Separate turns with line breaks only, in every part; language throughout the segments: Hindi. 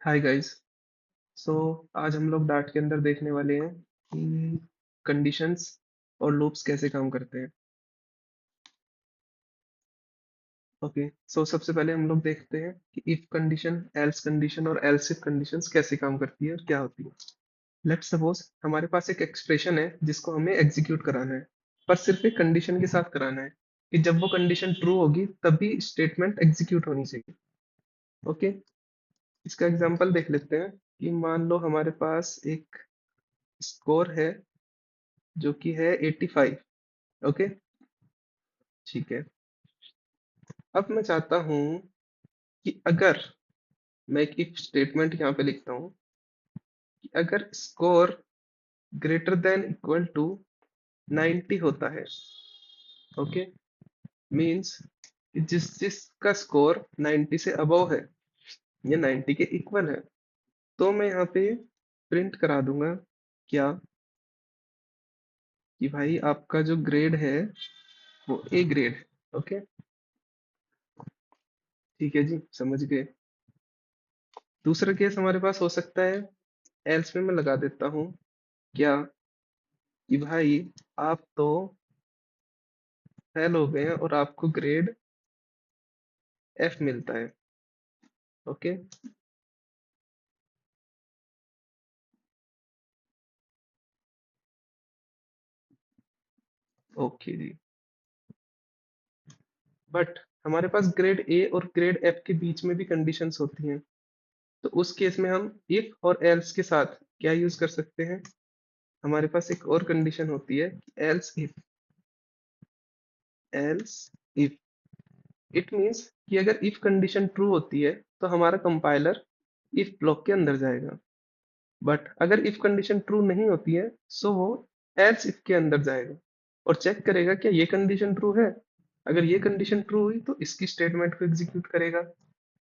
Hi guys. सो आज हम लोग डार्ट के अंदर देखने वाले हैं कि कंडीशंस और लूप्स कैसे काम करते हैं। ओके, सो सबसे पहले हम लोग देखते हैं कि इफ कंडीशन, एल्स कंडीशन और एल्स इफ कंडीशंस कैसे काम करती है और क्या होती है। लेट्स सपोज हमारे पास एक एक्सप्रेशन है जिसको हमें एग्जीक्यूट कराना है, पर सिर्फ एक कंडीशन के साथ कराना है कि जब वो कंडीशन ट्रू होगी तभी स्टेटमेंट एग्जीक्यूट होनी चाहिए। ओके, इसका एग्जांपल देख लेते हैं कि मान लो हमारे पास एक स्कोर है जो कि है 85। ओके, ठीक है। अब मैं चाहता हूं कि अगर मैं एक इफ स्टेटमेंट यहाँ पे लिखता हूँ कि अगर score greater than equal to 90 होता है। ओके, मींस जिसका स्कोर 90 से अबव है या 90 के इक्वल है, तो मैं यहाँ पे प्रिंट करा दूंगा क्या, कि भाई आपका जो ग्रेड है वो ए ग्रेड है। ओके, ठीक है जी, समझ गए। दूसरा केस हमारे पास हो सकता है, एल्स में मैं लगा देता हूँ क्या, कि भाई आप तो फेल हो गए हैं और आपको ग्रेड एफ मिलता है। Okay, okay ji. बट हमारे पास ग्रेड ए और ग्रेड एफ के बीच में भी कंडीशंस होती हैं, तो उस केस में हम इफ और एल्स के साथ क्या यूज कर सकते हैं। हमारे पास एक और कंडीशन होती है, else if. Else if it means कि अगर इफ कंडीशन ट्रू होती है तो हमारा कंपाइलर इफ ब्लॉक के अंदर जाएगा, बट अगर इफ कंडीशन ट्रू नहीं होती है सो वो एल्स इफ के अंदर जाएगा और चेक करेगा क्या ये कंडीशन ट्रू है। अगर ये कंडीशन ट्रू हुई तो इसकी स्टेटमेंट को एग्जीक्यूट करेगा।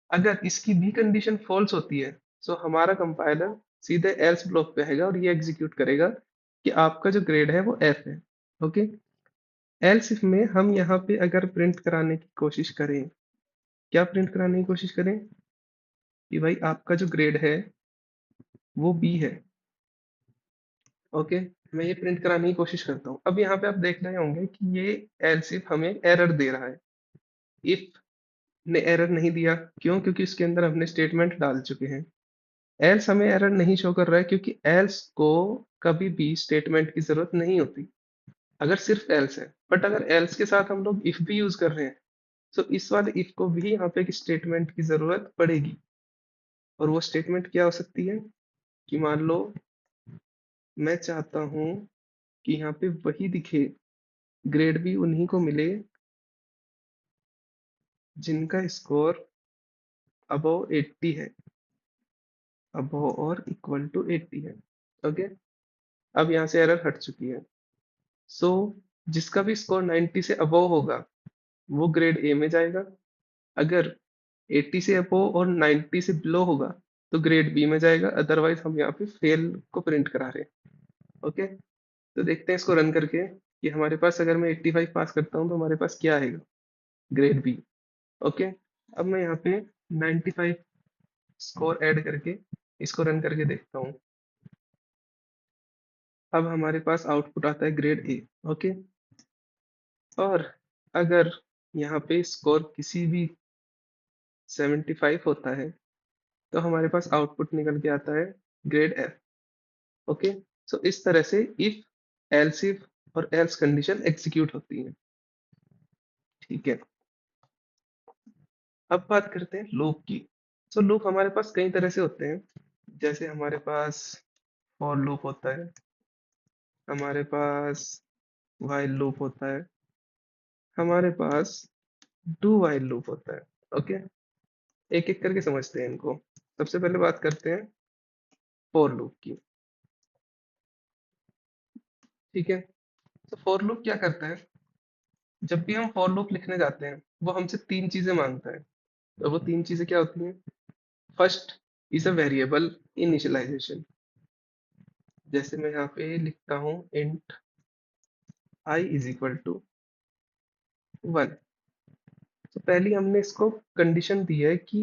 अगर इसकी भी कंडीशन फॉल्स होती है सो हमारा कंपाइलर सीधे एल्स ब्लॉक पे आएगा और ये एग्जीक्यूट करेगा कि आपका जो ग्रेड है वो एफ है। ओके, एल्स इफ में हम यहाँ पे अगर प्रिंट कराने की कोशिश करें, क्या प्रिंट कराने की कोशिश करें, कि भाई आपका जो ग्रेड है वो बी है। ओके, मैं ये प्रिंट कराने की कोशिश करता हूँ। अब यहाँ पे आप देख रहे होंगे कि ये एल्स इफ हमें एरर दे रहा है। इफ ने एरर नहीं दिया, क्यों? क्योंकि इसके अंदर हमने स्टेटमेंट डाल चुके हैं। एल्स हमें एरर नहीं शो कर रहा है क्योंकि एल्स को कभी भी स्टेटमेंट की जरूरत नहीं होती अगर सिर्फ एल्स है। बट अगर एल्स के साथ हम लोग इफ भी यूज कर रहे हैं तो इस वाले इफ को भी यहाँ पे एक स्टेटमेंट की जरूरत पड़ेगी। और वो स्टेटमेंट क्या हो सकती है, कि मान लो मैं चाहता हूँ कि यहाँ पे वही दिखे, ग्रेड भी उन्हीं को मिले जिनका स्कोर अबव 80 है, अबव और इक्वल टू 80 है। ओके, अब यहाँ से एरर हट चुकी है। सो जिसका भी स्कोर 90 से अबव होगा वो ग्रेड ए में जाएगा। अगर 80 से अबव और 90 से बिलो होगा तो ग्रेड बी में जाएगा। अदरवाइज हम यहाँ पे फेल को प्रिंट करा रहे हैं। ओके, तो देखते हैं इसको रन करके कि हमारे पास अगर मैं 85 पास करता हूँ तो हमारे पास क्या आएगा, ग्रेड बी। ओके, अब मैं यहाँ पे 95 स्कोर ऐड करके इसको रन करके देखता हूँ। अब हमारे पास आउटपुट आता है ग्रेड ए। ओके, और अगर यहाँ पे स्कोर किसी भी 75 होता है तो हमारे पास आउटपुट निकल के आता है ग्रेड एफ। ओके, सो इस तरह से इफ, एल्स इफ और एल्स कंडीशन एग्जीक्यूट होती है। ठीक है, अब बात करते हैं लूप की। सो लूप हमारे पास कई तरह से होते हैं। जैसे हमारे पास फॉर लूप होता है, हमारे पास व्हाइल लूप होता है, हमारे पास डू व्हाइल लूप होता है। ओके, एक एक करके समझते हैं इनको। सबसे पहले बात करते हैं फॉर लूप की। ठीक है, तो फॉर लूप क्या करता है, जब भी हम फॉर लूप लिखने जाते हैं वो हमसे तीन चीजें मांगता है। तो वो तीन चीजें क्या होती हैं। First is a variable initialization. जैसे मैं यहाँ पे लिखता हूँ int I is equal to 1। तो पहली हमने इसको कंडीशन दी है कि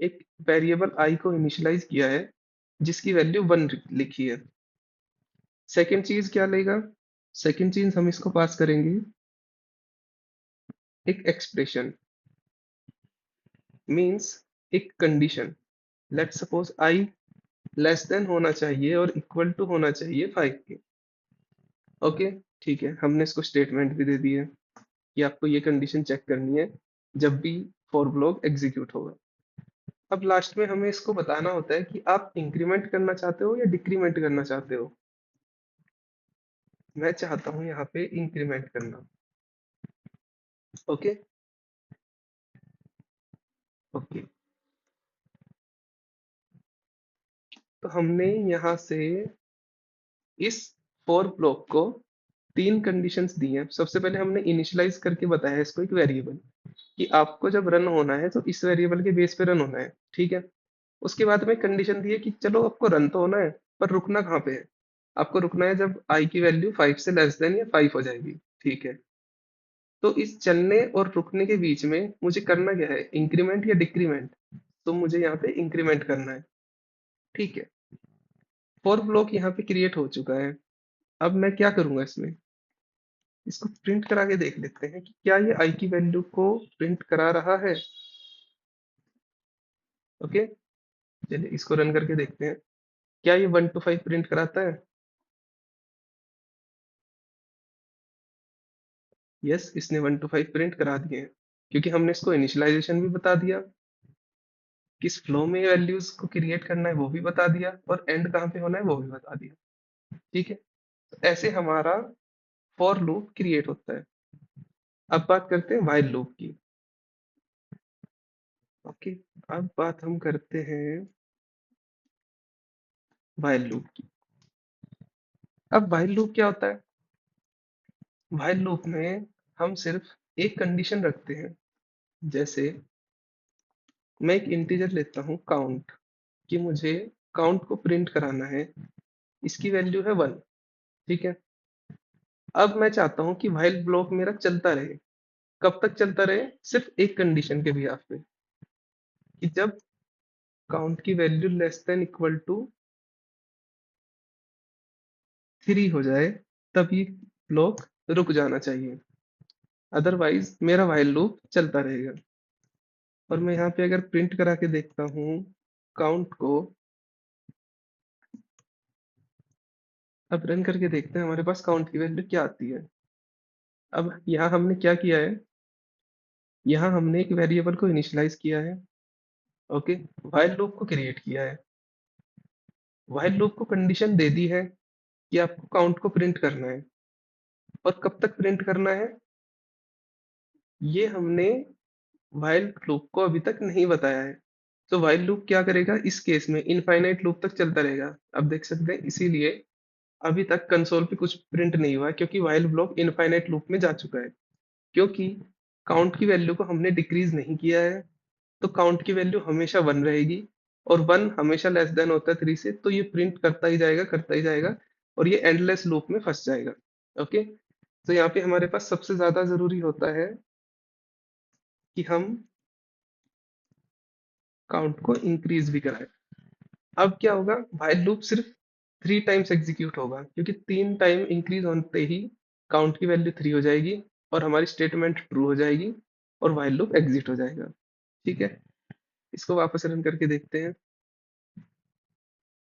एक वेरिएबल आई को इनिशियलाइज किया है जिसकी वैल्यू 1 लिखी है। सेकंड चीज क्या लेगा? सेकंड चीज हम इसको पास करेंगे एक एक्सप्रेशन, मींस एक condition. Let's suppose I less than होना चाहिए और इक्वल टू होना चाहिए 5 के। ओके, ठीक है, हमने इसको स्टेटमेंट भी दे दी है कि आपको ये कंडीशन चेक करनी है जब भी फॉर ब्लॉक एग्जीक्यूट होगा। अब लास्ट में हमें इसको बताना होता है कि आप इंक्रीमेंट करना चाहते हो या डिक्रीमेंट करना चाहते हो। मैं चाहता हूं यहाँ पे इंक्रीमेंट करना। ओके। ओके, तो हमने यहाँ से इस फॉर ब्लॉक को तीन कंडीशंस दी हैं। सबसे पहले हमने इनिशियलाइज करके बताया इसको एक वेरिएबल, कि आपको जब रन होना है तो इस वेरिएबल के बेस पे रन होना है, ठीक है। उसके बाद में कंडीशन दी है कि चलो आपको रन तो होना है, पर रुकना कहाँ पे है? आपको रुकना है जब आई की वैल्यू 5 से लेस देन या 5 हो जाएगी, ठीक है। तो इस चलने और रुकने के बीच में मुझे करना क्या है, इंक्रीमेंट या डिक्रीमेंट? तो मुझे यहाँ पे इंक्रीमेंट करना है, ठीक है। फॉर ब्लॉक यहाँ पे क्रिएट हो चुका है। अब मैं क्या करूंगा इसमें, इसको प्रिंट करा के देख लेते हैं कि क्या ये आई की वैल्यू को प्रिंट करा रहा है। ओके, चलिए इसको रन करके देखते हैं, क्या ये 1 to 5 प्रिंट कराता है? यस, इसने 1 to 5 प्रिंट करा दिए हैं, क्योंकि हमने इसको इनिशियलाइजेशन भी बता दिया, किस फ्लो में वैल्यूज को क्रिएट करना है वो भी बता दिया, और एंड कहाँ पे होना है वो भी बता दिया, ठीक है। तो ऐसे हमारा फॉर लूप क्रिएट होता है। अब बात करते हैं व्हाइल लूप की। ओके, अब बात हम करते हैं व्हाइल लूप की। अब व्हाइल लूप क्या होता है? व्हाइल लूप में हम सिर्फ एक कंडीशन रखते हैं। जैसे मैं एक इंटीजर लेता हूँ काउंट, कि मुझे काउंट को प्रिंट कराना है, इसकी वैल्यू है 1, ठीक है। अब मैं चाहता हूँ कि व्हाइल ब्लॉक मेरा चलता रहे। कब तक चलता रहे? सिर्फ एक कंडीशन के बिहाफ पे, कि जब काउंट की value less than equal to 3 हो जाए, तब ये ब्लॉक रुक जाना चाहिए, अदरवाइज मेरा व्हाइल लूप चलता रहेगा। और मैं यहाँ पे अगर प्रिंट करा के देखता हूँ काउंट को, अब रन करके देखते हैं हमारे पास काउंट की वैल्यू क्या आती है। अब यहाँ हमने क्या किया है, यहाँ हमने एक वेरिएबल को इनिशियलाइज किया है, ओके, व्हाइल लूप को क्रिएट किया है, व्हाइल लूप को कंडीशन दे दी है कि आपको काउंट को प्रिंट करना है, और कब तक प्रिंट करना है ये हमने व्हाइल लूप को अभी तक नहीं बताया है। तो व्हाइल लूप क्या करेगा इस केस में, इनफाइनाइट लूप तक चलता रहेगा। अब देख सकते हैं, इसीलिए अभी तक कंसोल पे कुछ प्रिंट नहीं हुआ है, क्योंकि व्हाइल ब्लॉक इनफाइनाइट लूप में जा चुका है। क्योंकि काउंट की वैल्यू को हमने डिक्रीज नहीं किया है, तो काउंट की वैल्यू हमेशा 1 रहेगी, और 1 हमेशा लेस देन होता है 3 से, तो ये प्रिंट करता ही जाएगा, करता ही जाएगा, और ये एंडलेस लूप में फंस जाएगा। ओके, तो यहाँ पे हमारे पास सबसे ज्यादा जरूरी होता है कि हम काउंट को इंक्रीज भी कराएं। अब क्या होगा, व्हाइल लूप सिर्फ 3 टाइम्स एग्जीक्यूट होगा, क्योंकि 3 टाइम इंक्रीज होते ही काउंट की वैल्यू 3 हो जाएगी, और हमारी स्टेटमेंट ट्रू हो जाएगी, और व्हाइल लूप एग्जिट हो जाएगा, ठीक है। इसको वापस रन करके देखते हैं,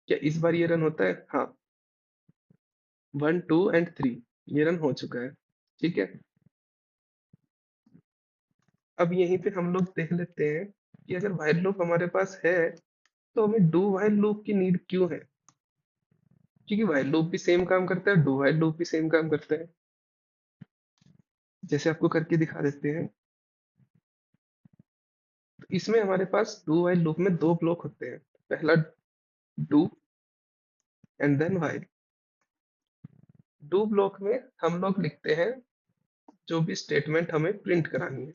क्या इस बार ये रन होता है? हाँ, 1 2 एंड 3 ये रन हो चुका है, ठीक है। अब यहीं पे हम लोग देख लेते हैं कि अगर व्हाइल लूप हमारे पास है, तो हमें डू व्हाइल लूप की नीड क्यों है? क्योंकि व्हाइल लूप भी सेम काम करता है, डू व्हाइल लूप भी सेम काम करता है। जैसे आपको करके दिखा देते हैं, तो इसमें हमारे पास डू व्हाइल लूप में दो ब्लॉक होते हैं। पहला do, and then while. Do block में हम लोग लिखते हैं जो भी स्टेटमेंट हमें प्रिंट करानी है।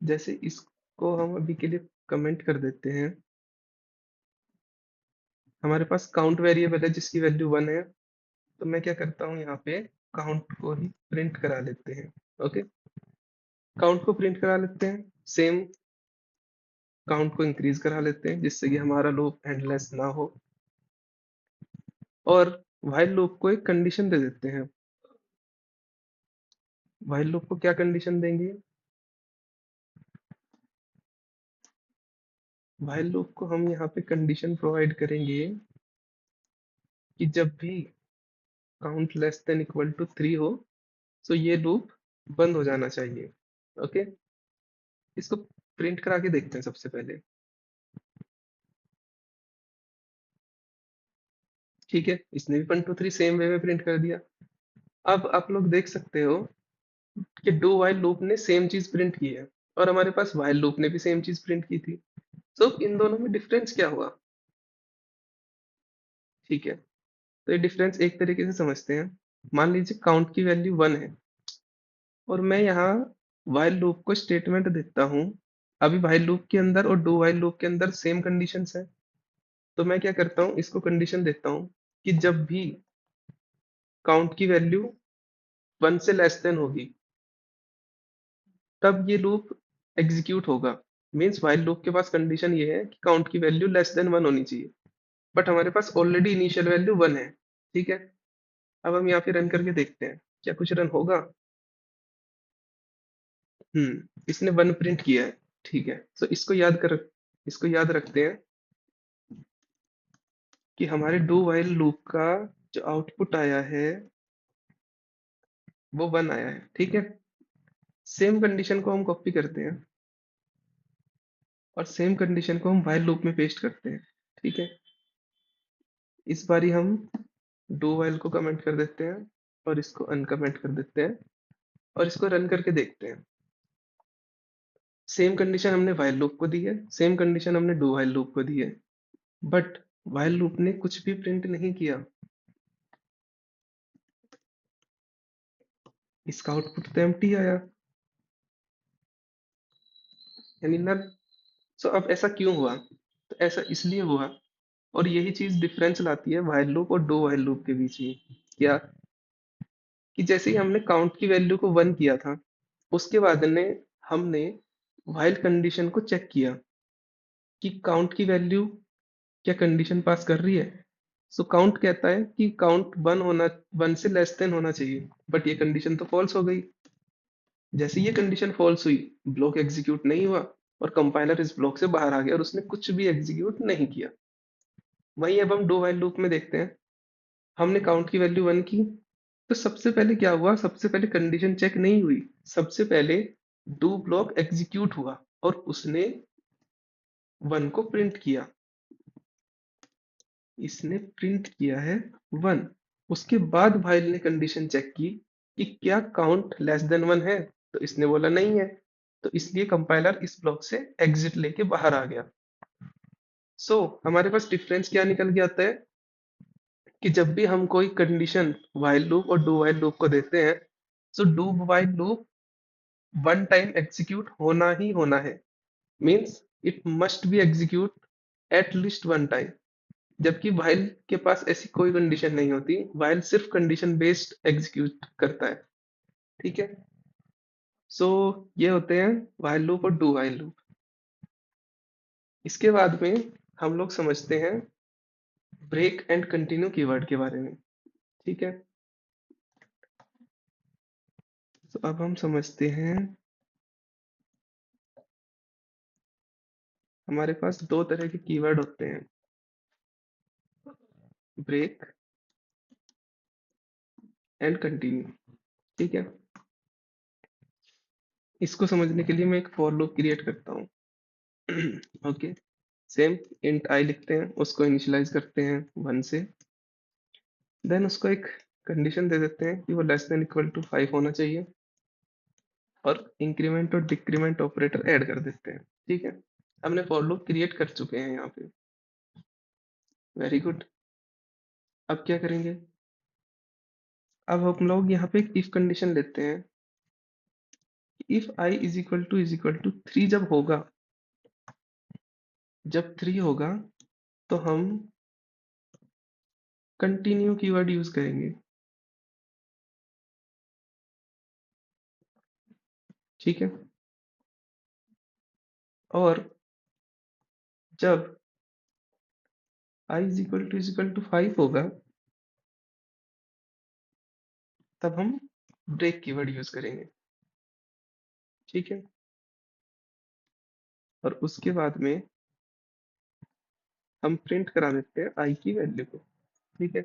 जैसे इसको हम अभी के लिए कमेंट कर देते हैं। हमारे पास काउंट वेरिएबल है जिसकी वैल्यू 1 है, तो मैं क्या करता हूँ, यहाँ पे काउंट को ही प्रिंट करा लेते हैं। ओके, काउंट को प्रिंट करा लेते हैं, सेम काउंट को इंक्रीज करा लेते हैं जिससे कि हमारा लूप एंडलेस ना हो, और व्हाइल लूप को एक कंडीशन दे देते हैं। व्हाइल लूप को क्या कंडीशन देंगे? व्हाइल लूप को हम यहाँ पे कंडीशन प्रोवाइड करेंगे कि जब भी count less than equal to 3 हो, तो ये लूप बंद हो जाना चाहिए। ओके, इसको प्रिंट करा के देखते हैं सबसे पहले। ठीक है, इसने भी 1 2 3 सेम वे में प्रिंट कर दिया। अब आप लोग देख सकते हो कि डू व्हाइल लूप ने सेम चीज प्रिंट की है, और हमारे पास व्हाइल लूप ने भी सेम चीज प्रिंट की थी। तो इन दोनों में डिफरेंस क्या हुआ? ठीक है, तो ये डिफरेंस एक तरीके से समझते हैं। मान लीजिए काउंट की वैल्यू 1 है, और मैं यहाँ व्हाइल लूप को स्टेटमेंट देता हूँ। अभी व्हाइल लूप के अंदर और डू व्हाइल लूप के अंदर सेम कंडीशंस है। तो मैं क्या करता हूँ, इसको कंडीशन देता हूँ कि जब भी काउंट की वैल्यू 1 से लेस देन होगी, तब ये लूप एग्जीक्यूट होगा। मीन्स व्हाइल लूप के पास कंडीशन ये है कि काउंट की वैल्यू लेस देन 1 होनी चाहिए, बट हमारे पास ऑलरेडी इनिशियल वैल्यू 1 है। ठीक है, अब हम यहाँ पे रन करके देखते हैं क्या कुछ रन होगा। इसने 1 प्रिंट किया है। ठीक है, तो इसको याद रखते हैं कि हमारे डू व्हाइल लूप का जो आउटपुट आया है वो 1 आया है। ठीक है, सेम कंडीशन को हम कॉपी करते हैं और सेम कंडीशन को हम व्हाइल लूप में पेस्ट करते हैं। ठीक है, इस बारी हम डू व्हाइल को कमेंट कर देते हैं और इसको अनकमेंट कर देते हैं, और इसको रन करके देखते हैं। सेम कंडीशन हमने व्हाइल लूप को दी है, सेम कंडीशन हमने डू व्हाइल लूप को दी है, बट व्हाइल लूप ने कुछ भी प्रिंट नहीं किया। इसका आउटपुट तो एम्प्टी आया, यानी नल। सो अब ऐसा क्यों हुआ? तो ऐसा इसलिए हुआ, और यही चीज डिफरेंस लाती है व्हाइल लूप और डू व्हाइल लूप के बीच में। क्या? कि जैसे ही हमने काउंट की वैल्यू को 1 किया था, उसके बाद ने हमने व्हाइल कंडीशन को चेक किया कि काउंट की वैल्यू क्या कंडीशन पास कर रही है। सो काउंट कहता है कि काउंट 1 से लेस देन होना चाहिए, बट ये कंडीशन तो फॉल्स हो गई। जैसे ये कंडीशन फॉल्स हुई, ब्लॉक एग्जीक्यूट नहीं हुआ, और कंपाइलर इस ब्लॉक से बाहर आ गया और उसने कुछ भी एग्जीक्यूट नहीं किया। वहीं अब हम डू व्हाइल लूप में देखते हैं। हमने काउंट की वैल्यू 1 की, तो सबसे पहले क्या हुआ? सबसे पहले कंडीशन चेक नहीं हुई, सबसे पहले डू ब्लॉक एग्जीक्यूट हुआ और उसने 1 को प्रिंट किया। इसने प्रिंट किया है 1। उसके बाद व्हाइल ने कंडीशन चेक की कि क्या काउंट लेस देन 1 है, तो इसने बोला नहीं है। तो इसलिए कंपाइलर इस ब्लॉक से एग्जिट लेके बाहर आ गया। हमारे पास डिफरेंस क्या निकल के आता है कि जब भी हम कोई कंडीशन व्हाइल लूप और डू व्हाइल लूप को देते हैं, तो do while loop 1 time execute होना ही होना है। Means it must be execute at least 1 time. जबकि व्हाइल के पास ऐसी कोई कंडीशन नहीं होती, व्हाइल सिर्फ कंडीशन बेस्ड एग्जीक्यूट करता है। ठीक है, सो ये होते हैं व्हाइल लूप और डू व्हाइल लूप। इसके बाद में हम लोग समझते हैं ब्रेक एंड कंटिन्यू कीवर्ड के बारे में। ठीक है, तो अब हम समझते हैं। हमारे पास दो तरह के कीवर्ड होते हैं, ब्रेक एंड कंटिन्यू। ठीक है, इसको समझने के लिए मैं एक फॉर लूप क्रिएट करता हूँ। ओके, सेम इंट आई लिखते हैं, उसको इनिशियलाइज करते हैं 1 से, देन उसको एक कंडीशन दे देते हैं कि वो लेस देन इक्वल टू 5 होना चाहिए, और इंक्रीमेंट और डिक्रीमेंट ऑपरेटर ऐड कर देते हैं। ठीक है, हमने फॉर लूप क्रिएट कर चुके हैं यहाँ पे। Very good. अब क्या करेंगे? अब हम लोग यहाँ पे एक इफ कंडीशन लेते हैं। If I is equal to 3 जब 3 होगा, तो हम कंटिन्यू कीवर्ड यूज करेंगे। ठीक है, और जब i इज इक्वल टू 5 होगा, तब हम ब्रेक कीवर्ड यूज करेंगे। ठीक है, और उसके बाद में हम प्रिंट करा देते हैं आई की वैल्यू को। ठीक है,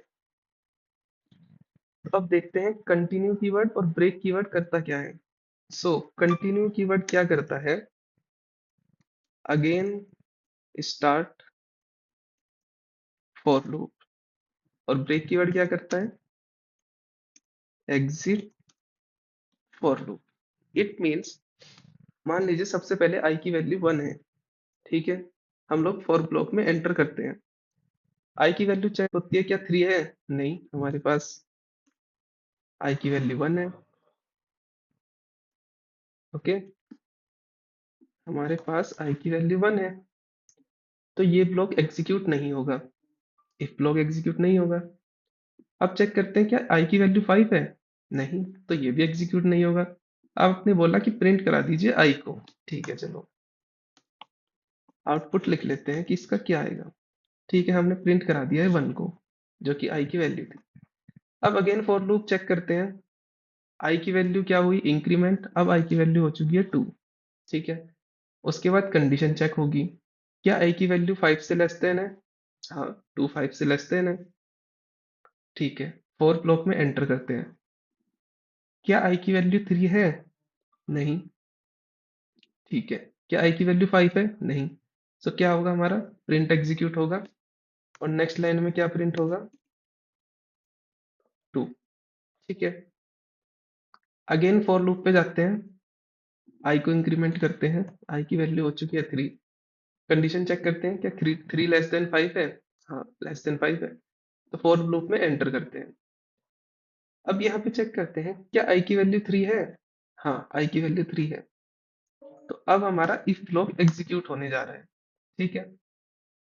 तो अब देखते हैं कंटिन्यू कीवर्ड और ब्रेक कीवर्ड करता क्या है। सो कंटिन्यू कीवर्ड क्या करता है, अगेन स्टार्ट फॉर लूप, और ब्रेक कीवर्ड क्या करता है, exit for loop. It means, मान लीजिए सबसे पहले आई की वैल्यू 1 है। ठीक है, हम लोग फॉर ब्लॉक में एंटर करते हैं, आई की वैल्यू चेक होती है, क्या 3 है, नहीं, हमारे पास आई की वैल्यू 1 है। ओके, हमारे पास आई की वैल्यू 1 है, तो ये ब्लॉक एग्जीक्यूट नहीं होगा, इफ ब्लॉक एग्जीक्यूट नहीं होगा। अब चेक करते हैं क्या आई की वैल्यू 5 है, नहीं, तो ये भी एग्जीक्यूट नहीं होगा। अब आपने बोला कि प्रिंट करा दीजिए आई को। ठीक है, चलो आउटपुट लिख लेते हैं कि इसका क्या आएगा। ठीक है, हमने प्रिंट करा दिया है 1 को, जो कि आई की वैल्यू थी। अब अगेन फॉर लूप चेक करते हैं, आई की वैल्यू क्या हुई, इंक्रीमेंट, अब आई की वैल्यू हो चुकी है 2। ठीक है, उसके बाद कंडीशन चेक होगी, क्या आई की वैल्यू 5 से लेस देन है, हाँ 2 5 से लेस देन है। ठीक है, फोर ब्लॉक में एंटर करते हैं, क्या आई की वैल्यू 3 है, नहीं। ठीक है, क्या आई की वैल्यू 5 है, नहीं। सो क्या होगा, हमारा प्रिंट एग्जीक्यूट होगा, और नेक्स्ट लाइन में क्या प्रिंट होगा, 2। ठीक है, अगेन फॉर लूप पे जाते हैं, आई को इंक्रीमेंट करते हैं, आई की वैल्यू हो चुकी है 3। कंडीशन चेक करते हैं, क्या 3 लेस देन 5 है, हाँ लेस देन 5 है, तो फॉर लूप में एंटर करते हैं। अब यहाँ पे चेक करते हैं, क्या आई की वैल्यू 3 है, हाँ आई की वैल्यू 3 है, तो अब हमारा इफ ब्लॉक एग्जीक्यूट होने जा रहा है। ठीक है,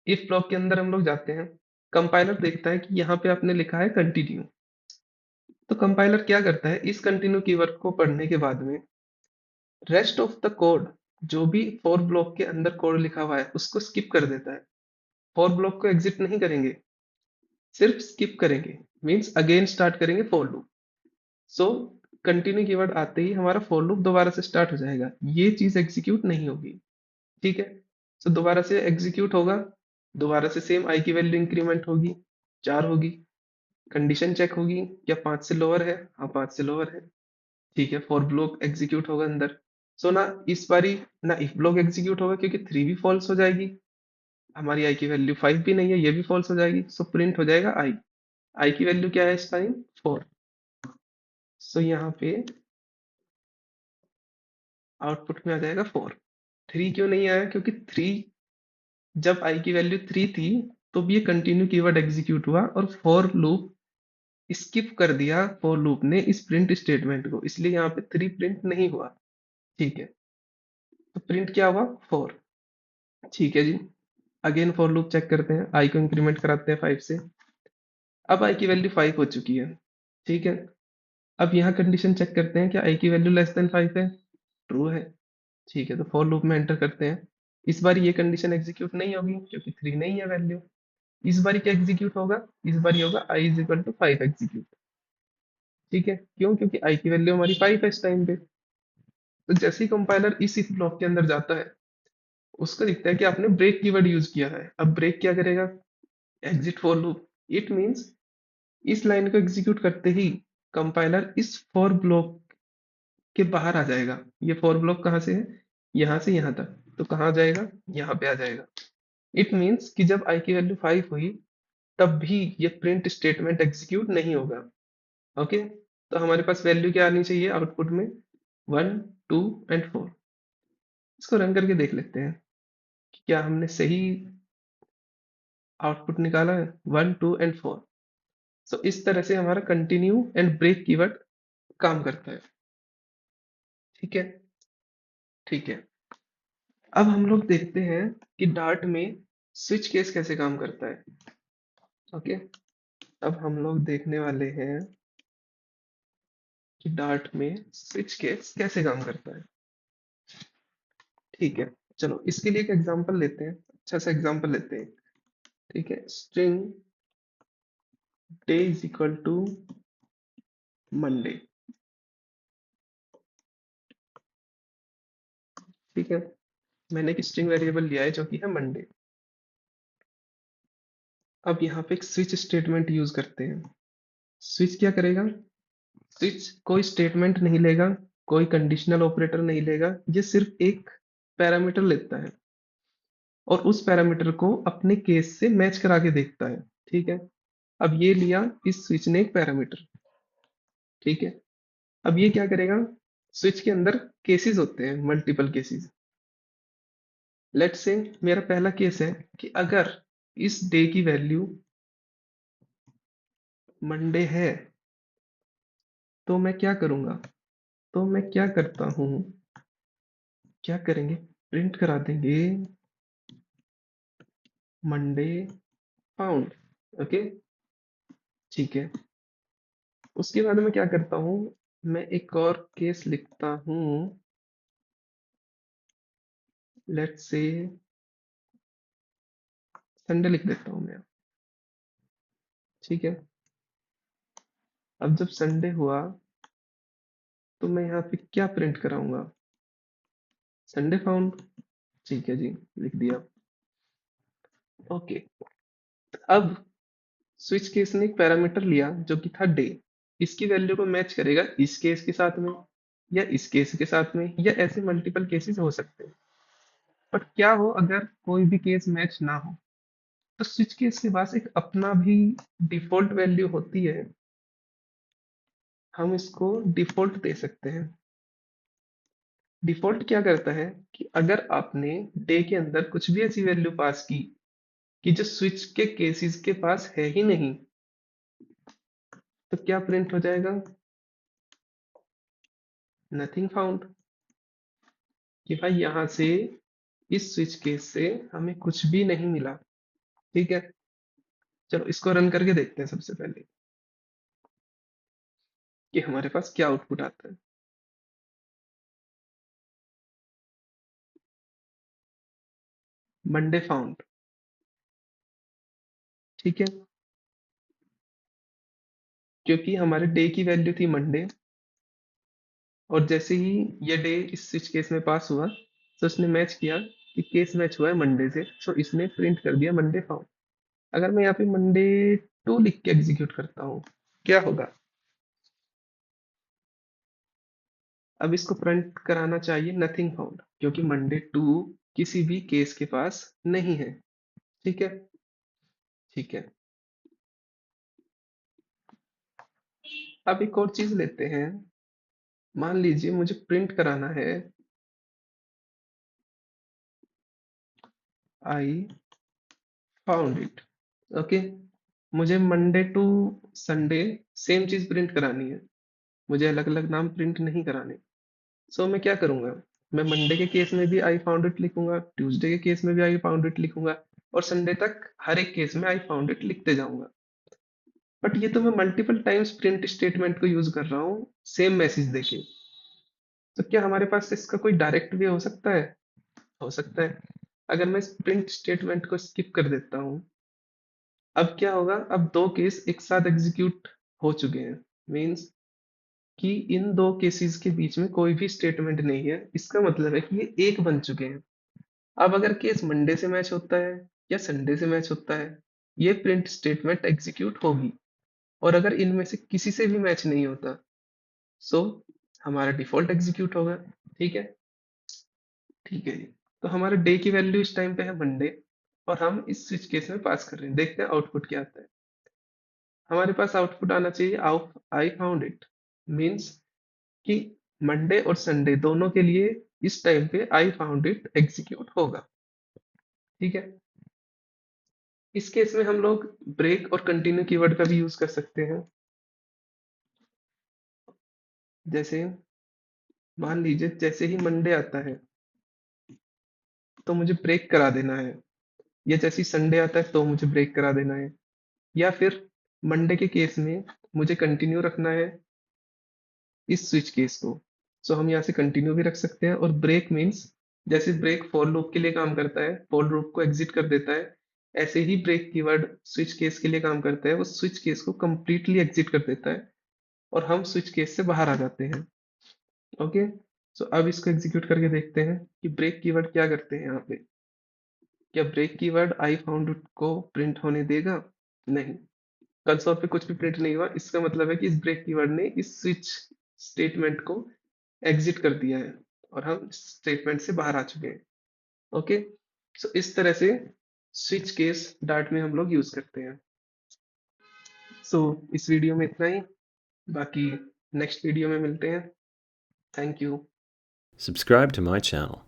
इफ ब्लॉक के अंदर हम लोग जाते हैं, कंपाइलर देखता है कि यहाँ पे आपने लिखा है कंटिन्यू, तो कंपाइलर क्या करता है, इस कंटिन्यू कीवर्ड को पढ़ने के बाद में रेस्ट ऑफ द कोड, जो भी फॉर ब्लॉक के अंदर कोड लिखा हुआ है उसको स्किप कर देता है। फॉर ब्लॉक को एग्जिट नहीं करेंगे, सिर्फ स्किप करेंगे, मीन्स अगेन स्टार्ट करेंगे for loop. So continue keyword आते ही हमारा फॉर लूप दोबारा से स्टार्ट हो जाएगा, ये चीज एग्जीक्यूट नहीं होगी। ठीक है, सो दोबारा से एग्जीक्यूट होगा, दोबारा से सेम आई की वैल्यू इंक्रीमेंट होगी, 4 होगी, कंडीशन चेक होगी, क्या 5 से लोअर है, हाँ 5 से लोअर है। ठीक है, फॉर ब्लॉक एग्जीक्यूट होगा अंदर। सो ना इस बारी ना इफ ब्लॉक एग्जीक्यूट होगा, क्योंकि 3 भी फॉल्स हो जाएगी, हमारी आई की वैल्यू 5 भी नहीं है, ये भी फॉल्स हो जाएगी, सो प्रिंट हो जाएगा आई। आई की वैल्यू क्या है इस टाइम, 4। सो यहाँ पे आउटपुट में आ जाएगा 4। 3 क्यों नहीं आया, क्योंकि 3, जब आई की वैल्यू 3 थी तो भी ये कंटिन्यू कीवर्ड एग्जीक्यूट हुआ, और फॉर लूप स्किप कर दिया फॉर लूप ने इस प्रिंट स्टेटमेंट को, इसलिए यहाँ पे 3 प्रिंट नहीं हुआ। ठीक है, तो प्रिंट क्या हुआ, 4। ठीक है जी, अगेन फॉर लूप चेक करते हैं, आई को इंक्रीमेंट कराते हैं 5 से, अब आई की वैल्यू 5 हो चुकी है। ठीक है, अब यहाँ कंडीशन चेक करते हैं, क्या आई की वैल्यू लेस देन 5 है, ट्रू है। ठीक है, तो फॉर लूप में एंटर करते हैं, इस बार ये कंडीशन एग्जीक्यूट नहीं होगी क्योंकि 3 नहीं है वैल्यू। इस बार क्या एग्जीक्यूट होगा, इस बार होगा आई इज इक्वल टू 5 एग्जीक्यूट। ठीक है, क्यों, क्योंकि आई की वैल्यू हमारी 5 है इस टाइम पे। तो जैसे ही कंपाइलर इस ब्लॉक के अंदर जाता है, उसको दिखता है कि आपने ब्रेक कीवर्ड यूज किया है, अब ब्रेक क्या करेगा, exit for loop. It means इस लाइन को एग्जीक्यूट करते ही कंपाइलर इस फॉर ब्लॉक के बाहर आ जाएगा। ये फॉर ब्लॉक कहाँ से है, यहाँ से यहाँ तक, तो कहाँ आ जाएगा, यहाँ पे आ जाएगा। इट मींस कि जब आई की वैल्यू 5 हुई, तब भी ये प्रिंट स्टेटमेंट एग्जीक्यूट नहीं होगा। ओके, तो हमारे पास वैल्यू क्या आनी चाहिए आउटपुट में, 1 2 एंड 4। इसको रन करके देख लेते हैं कि क्या हमने सही आउटपुट निकाला है, 1 2 एंड 4। सो इस तरह से हमारा कंटिन्यू एंड ब्रेक कीवर्ड काम करता है। ठीक है, ठीक है, अब हम लोग देखते हैं कि डार्ट में स्विच केस कैसे काम करता है। ओके, अब हम लोग देखने वाले हैं कि डार्ट में स्विच केस कैसे काम करता है। ठीक है, चलो इसके लिए एक एग्जांपल लेते हैं। अच्छा सा एग्जांपल लेते हैं। ठीक है, string day is equal to Monday. ठीक है, मैंने एक स्ट्रिंग वेरिएबल लिया है जो कि है मंडे। अब यहाँ पे एक स्विच स्टेटमेंट यूज करते हैं। स्विच क्या करेगा? स्विच कोई स्टेटमेंट नहीं लेगा, कोई कंडीशनल ऑपरेटर नहीं लेगा, ये सिर्फ एक पैरामीटर लेता है और उस पैरामीटर को अपने केस से मैच करा के देखता है। ठीक है, अब ये लिया इस स्विच ने एक पैरामीटर। ठीक है, अब ये क्या करेगा? स्विच के अंदर केसेस होते हैं, मल्टीपल केसेस। लेट्स से मेरा पहला केस है कि अगर इस डे की वैल्यू मंडे है तो मैं क्या करूंगा? तो मैं क्या करता हूं, क्या करेंगे, प्रिंट करा देंगे मंडे फाउंड। ओके, ठीक है। उसके बाद मैं क्या करता हूँ, मैं एक और केस लिखता हूँ। लेट्स से संडे लिख देता हूँ मैं। ठीक है, अब जब संडे हुआ तो मैं यहाँ पे क्या प्रिंट कराऊंगा? Sunday found. ठीक है जी, लिख दिया। ओके, अब स्विच केस ने एक पैरामीटर लिया जो कि था डे। इसकी वैल्यू को मैच करेगा इस केस के साथ में या इस केस के साथ में, या ऐसे मल्टीपल केसेस हो सकते हैं। बट क्या हो अगर कोई भी केस मैच ना हो? तो स्विच केस के पास एक अपना भी डिफॉल्ट वैल्यू होती है, हम इसको डिफॉल्ट दे सकते हैं। डिफॉल्ट क्या करता है कि अगर आपने डे के अंदर कुछ भी ऐसी वैल्यू पास की कि जो स्विच के केसेस के पास है ही नहीं, तो क्या प्रिंट हो जाएगा? Nothing found. कि भाई यहाँ से इस स्विच केस से हमें कुछ भी नहीं मिला। ठीक है, चलो इसको रन करके देखते हैं सबसे पहले कि हमारे पास क्या आउटपुट आता है। Monday found. ठीक है, क्योंकि हमारे डे की वैल्यू थी मंडे, और जैसे ही ये डे इस स्विच केस में पास हुआ तो उसने मैच किया कि केस मैच हुआ है मंडे से, तो इसने प्रिंट कर दिया मंडे फाउंड। अगर मैं यहाँ पे मंडे टू लिख के एग्जीक्यूट करता हूँ, क्या होगा? अब इसको प्रिंट कराना चाहिए नथिंग फाउंड, क्योंकि मंडे टू किसी भी केस के पास नहीं है। ठीक है, ठीक है। अब एक और चीज लेते हैं। मान लीजिए मुझे प्रिंट कराना है आई फाउंड इट। ओके, मुझे मंडे टू संडे सेम चीज प्रिंट करानी है, मुझे अलग अलग नाम प्रिंट नहीं कराने। सो मैं क्या करूंगा? मैं मंडे के केस में भी आई फाउंड इट लिखूंगा, ट्यूसडे के केस में भी आई फाउंड इट लिखूंगा, और संडे तक हर एक केस में आई फाउंड इट लिखते जाऊंगा। बट ये तो मैं मल्टीपल टाइम्स प्रिंट स्टेटमेंट को यूज कर रहा हूँ सेम मैसेज देके। तो क्या हमारे पास इसका कोई डायरेक्ट वे हो सकता है? हो सकता है। अगर मैं इस प्रिंट स्टेटमेंट को स्किप कर देता हूँ, अब क्या होगा? अब दो केस एक साथ एग्जीक्यूट हो चुके हैं। मीन्स कि इन दो केसेस के बीच में कोई भी स्टेटमेंट नहीं है, इसका मतलब है कि ये एक बन चुके हैं। अब अगर केस मंडे से मैच होता है या संडे से मैच होता है, ये प्रिंट स्टेटमेंट एग्जीक्यूट होगी। और अगर इनमें से किसी से भी मैच नहीं होता, सो हमारा डिफॉल्ट एग्जीक्यूट होगा। ठीक है, ठीक है जी। तो हमारे डे की वैल्यू इस टाइम पे है मंडे, और हम इस स्विच केस में पास कर रहे हैं। देखते हैं आउटपुट क्या आता है। हमारे पास आउटपुट आना चाहिए आई फाउंड इट। मीन्स कि मंडे और संडे दोनों के लिए इस टाइम पे आई फाउंड इट एग्जीक्यूट होगा। ठीक है, इस केस में हम लोग ब्रेक और कंटिन्यू कीवर्ड का भी यूज कर सकते हैं। जैसे मान लीजिए जैसे ही मंडे आता है तो मुझे ब्रेक करा देना है, या जैसे ही संडे आता है तो मुझे ब्रेक करा देना है, या फिर मंडे के केस में मुझे कंटिन्यू रखना है इस स्विच केस को। सो हम यहाँ से कंटिन्यू भी रख सकते हैं, और ब्रेक मीन्स जैसे ब्रेक फॉर लूप के लिए काम करता है, फॉर लूप को एग्जिट कर देता है, ऐसे ही ब्रेक कीवर्ड स्विच केस के लिए काम करता है, वो स्विच केस को कंप्लीटली एग्जिट कर देता है और हम स्विच केस से बाहर आ जाते हैं। ओके, सो अब इसको एग्जीक्यूट करके देखते हैं कि ब्रेक कीवर्ड क्या करते हैं यहाँ पे। क्या break keyword I found it को प्रिंट होने देगा? नहीं, कंसोल पे कुछ भी प्रिंट नहीं हुआ, इसका मतलब है कि इस ब्रेक कीवर्ड ने इस स्विच स्टेटमेंट को एग्जिट कर दिया है और हम स्टेटमेंट से बाहर आ चुके हैं। ओके, सो इस तरह से स्विच केस डार्ट में हम लोग यूज करते हैं। सो इस वीडियो में इतना ही, बाकी नेक्स्ट वीडियो में मिलते हैं। Thank you.
Subscribe to my channel.